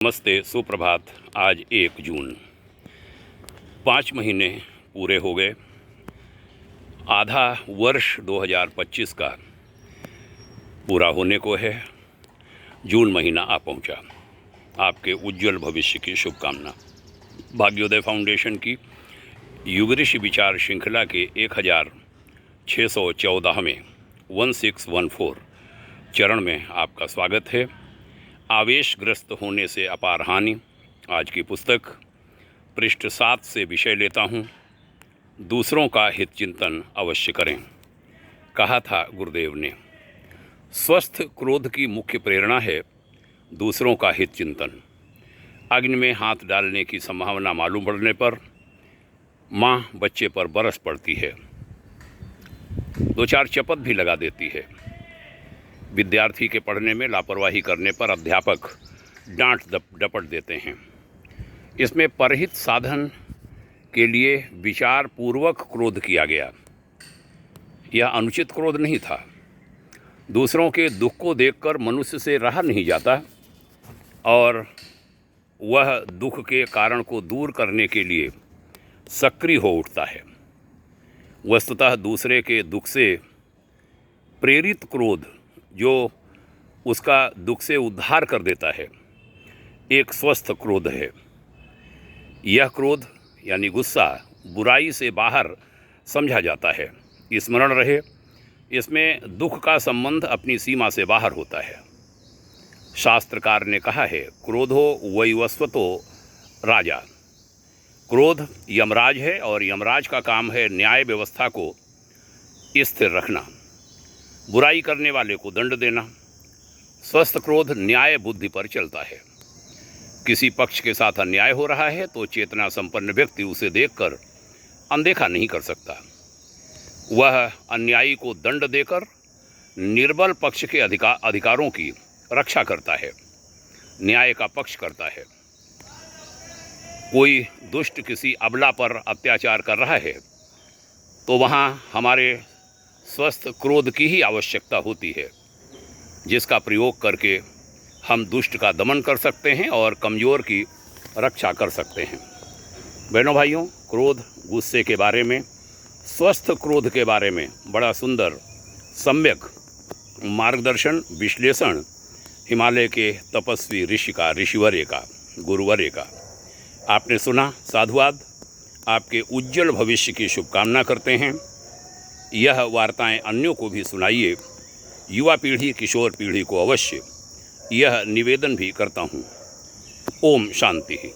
नमस्ते, सुप्रभात। आज 1 जून, 5 महीने पूरे हो गए। आधा वर्ष 2025 का पूरा होने को है। जून महीना आ पहुंचा। आपके उज्जवल भविष्य की शुभकामना। भाग्योदय फाउंडेशन की युग ऋषि विचार श्रृंखला के 1614वें 1614 चरण में आपका स्वागत है। आवेशग्रस्त होने से अपार हानि, आज की पुस्तक पृष्ठ 7 से विषय लेता हूँ। दूसरों का हित चिंतन अवश्य करें, कहा था गुरुदेव ने। स्वस्थ क्रोध की मुख्य प्रेरणा है दूसरों का हित चिंतन। अग्नि में हाथ डालने की संभावना मालूम पड़ने पर माँ बच्चे पर बरस पड़ती है, 2-4 चपत भी लगा देती है। विद्यार्थी के पढ़ने में लापरवाही करने पर अध्यापक डांट डपट देते हैं। इसमें परहित साधन के लिए विचार पूर्वक क्रोध किया गया। यह अनुचित क्रोध नहीं था। दूसरों के दुख को देखकर मनुष्य से रहा नहीं जाता और वह दुख के कारण को दूर करने के लिए सक्रिय हो उठता है। वस्तुतः दूसरे के दुख से प्रेरित क्रोध जो उसका दुख से उद्धार कर देता है, एक स्वस्थ क्रोध है। यह क्रोध यानी गुस्सा बुराई से बाहर समझा जाता है। स्मरण रहे, इसमें दुख का संबंध अपनी सीमा से बाहर होता है। शास्त्रकार ने कहा है, क्रोधो वैवस्वतो राजा। क्रोध यमराज है और यमराज का काम है न्याय व्यवस्था को स्थिर रखना, बुराई करने वाले को दंड देना। स्वस्थ क्रोध न्याय बुद्धि पर चलता है। किसी पक्ष के साथ अन्याय हो रहा है तो चेतना संपन्न व्यक्ति उसे देखकर अनदेखा नहीं कर सकता। वह अन्यायी को दंड देकर निर्बल पक्ष के अधिकारों की रक्षा करता है, न्याय का पक्ष करता है। कोई दुष्ट किसी अबला पर अत्याचार कर रहा है तो वहाँ हमारे स्वस्थ क्रोध की ही आवश्यकता होती है, जिसका प्रयोग करके हम दुष्ट का दमन कर सकते हैं और कमज़ोर की रक्षा कर सकते हैं। बहनों भाइयों, क्रोध, गुस्से के बारे में, स्वस्थ क्रोध के बारे में बड़ा सुंदर सम्यक मार्गदर्शन, विश्लेषण हिमालय के तपस्वी ऋषि का, ऋषिवर्य का, गुरुवर्य का आपने सुना। साधुवाद। आपके उज्जवल भविष्य की शुभकामना करते हैं। यह वार्ताएं अन्यों को भी सुनाइए। युवा पीढ़ी, किशोर पीढ़ी को अवश्य यह निवेदन भी करता हूँ। ओम शांति।